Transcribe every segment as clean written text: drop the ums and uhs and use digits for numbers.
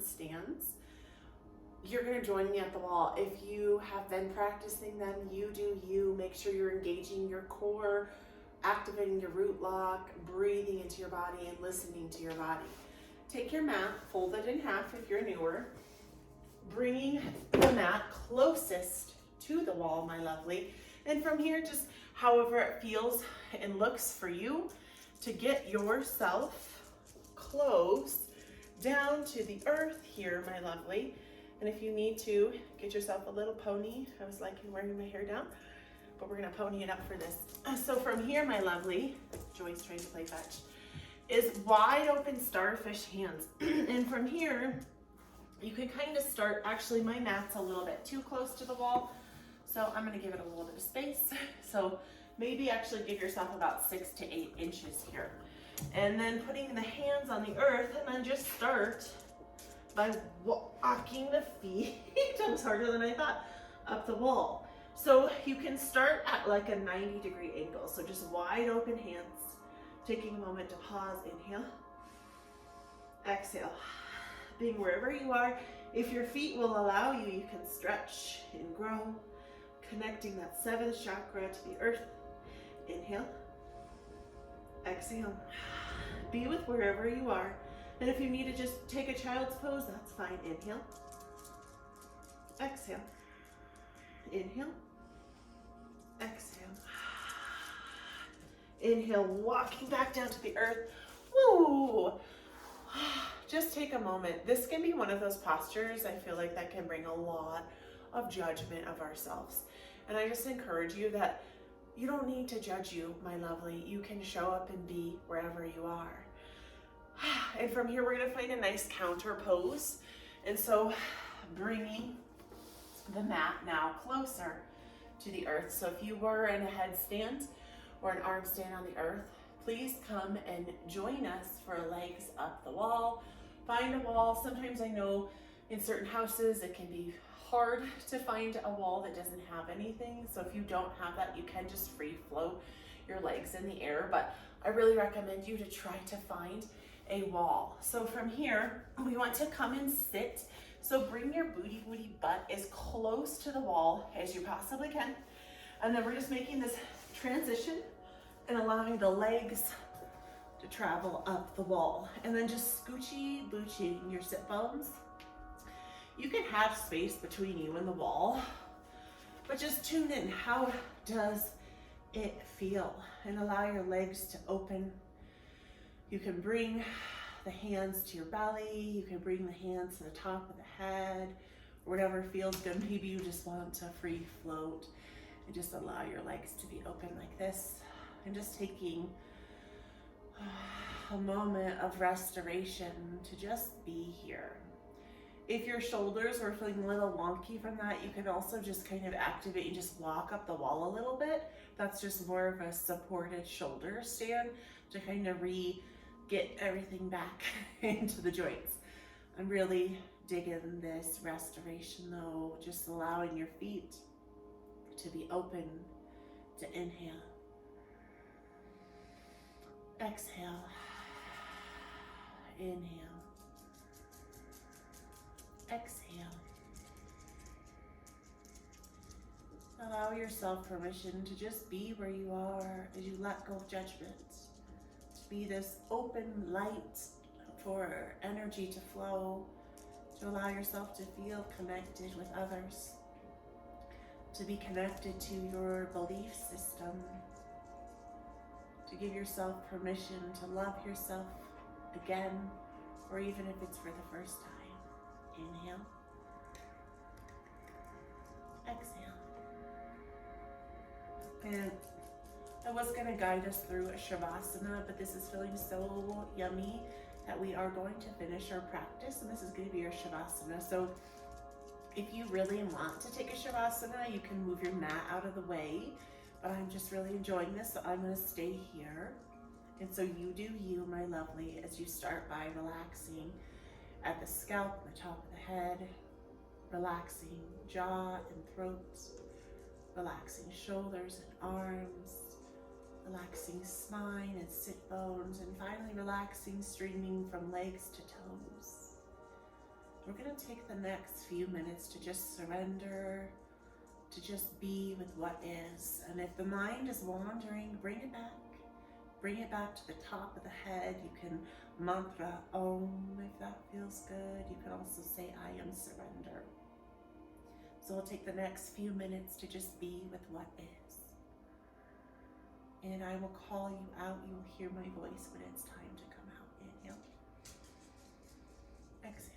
handstands. You're going to join me at the wall. If you have been practicing them, you do you. Make sure you're engaging your core, activating your root lock, breathing into your body and listening to your body. Take your mat, fold it in half if you're newer, bringing the mat closest to the wall, my lovely. And from here, just however it feels and looks for you to get yourself close down to the earth here, my lovely. And if you need to, get yourself a little pony. I was liking wearing my hair down, but we're gonna pony it up for this. So from here, my lovely, Joy's trying to play fetch, is wide open starfish hands. And from here, you can kind of start, actually my mat's a little bit too close to the wall, so I'm gonna give it a little bit of space. So maybe actually give yourself about 6 to 8 inches here. And then putting the hands on the earth, and then just start by walking the feet, that was harder than I thought, up the wall. So you can start at like a 90-degree angle. So just wide open hands, taking a moment to pause, inhale, exhale. Being wherever you are, if your feet will allow you, you can stretch and grow, connecting that 7th chakra to the earth. Inhale, exhale. Be with wherever you are. And if you need to just take a child's pose, that's fine. Inhale, exhale, inhale, exhale. Inhale, walking back down to the earth. Woo! Just take a moment. This can be one of those postures, I feel like, that can bring a lot of judgment of ourselves. And I just encourage you that you don't need to judge you, my lovely. You can show up and be wherever you are. And from here, we're gonna find a nice counter pose. And so bringing the mat now closer to the earth. So if you were in a headstand or an arm stand on the earth, please come and join us for legs up the wall. Find a wall. Sometimes I know in certain houses it can be hard to find a wall that doesn't have anything. So if you don't have that, you can just free float your legs in the air. But I really recommend you to try to find a wall. So from here, we want to come and sit. So bring your booty butt as close to the wall as you possibly can. And then we're just making this transition and allowing the legs to travel up the wall. And then just scoochy booching your sit bones. You can have space between you and the wall, but just tune in. How does it feel? And allow your legs to open. You can bring the hands to your belly. You can bring the hands to the top of the head, whatever feels good. Maybe you just want to free float and just allow your legs to be open like this. And just taking a moment of restoration to just be here. If your shoulders are feeling a little wonky from that, you can also just kind of activate and just walk up the wall a little bit. That's just more of a supported shoulder stand to kind of get everything back into the joints. I'm really digging this restoration though, just allowing your feet to be open to inhale. Exhale. Inhale. Exhale. Allow yourself permission to just be where you are as you let go of judgment. To be this open light for energy to flow, to allow yourself to feel connected with others, to be connected to your belief system, to give yourself permission to love yourself again, or even if it's for the first time. Inhale. Exhale. And I was going to guide us through a Shavasana, but this is feeling so yummy that we are going to finish our practice, and this is going to be your Shavasana. So if you really want to take a Shavasana, you can move your mat out of the way, but I'm just really enjoying this, so I'm going to stay here. And so you do you, my lovely, as you start by relaxing at the scalp, the top of the head, relaxing jaw and throat, relaxing shoulders and arms, relaxing spine and sit bones, and finally relaxing, streaming from legs to toes. we're going to take the next few minutes to just surrender, to just be with what is. And if the mind is wandering, bring it back. Bring it back to the top of the head. You can mantra Om if that feels good. You can also say I am surrender. So we'll take the next few minutes to just be with what is. And I will call you out. You will hear my voice when it's time to come out. Inhale. Exhale.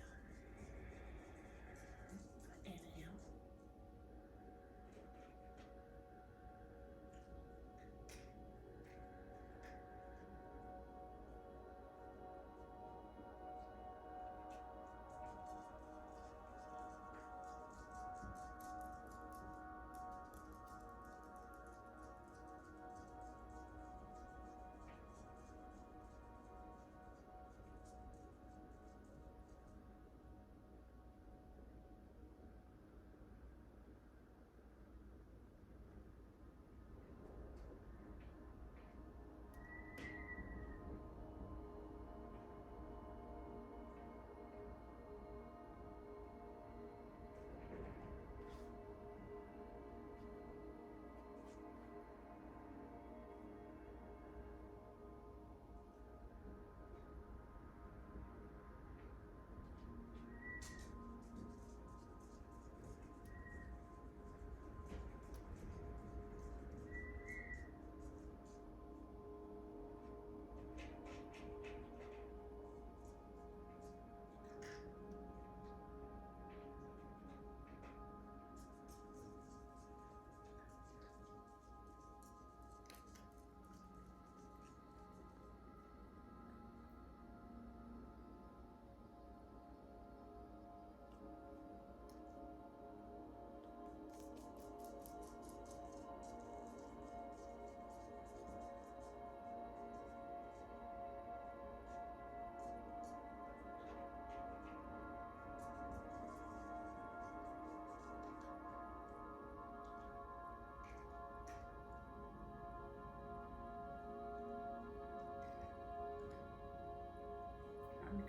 Inhale.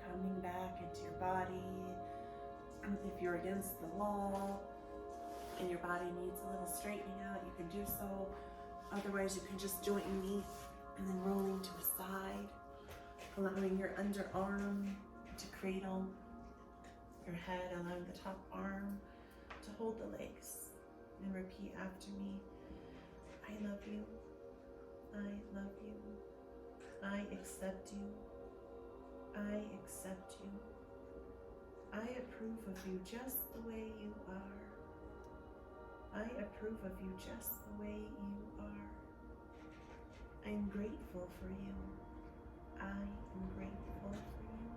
Coming back into your body. If you're against the wall and your body needs a little straightening out, you can do so. Otherwise, you can just joint your knee and then rolling to a side, allowing your underarm to cradle your head, allowing the top arm to hold the legs. And repeat after me. I love you. I love you. I accept you. I accept you. I approve of you just the way you are. I approve of you just the way you are. I am grateful for you. I am grateful for you.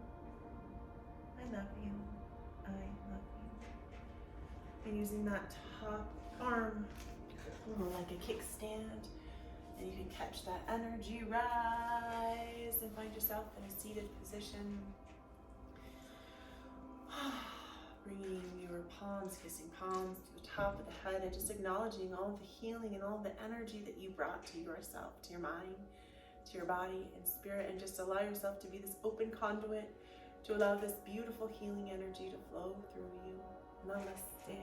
I love you. I love you. And using that top arm like a kickstand, and you can catch that energy rise and find yourself in a seated position. Bringing your palms, kissing palms to the top of the head and just acknowledging all the healing and all the energy that you brought to yourself, to your mind, to your body and spirit, and just allow yourself to be this open conduit to allow this beautiful healing energy to flow through you. Namaste.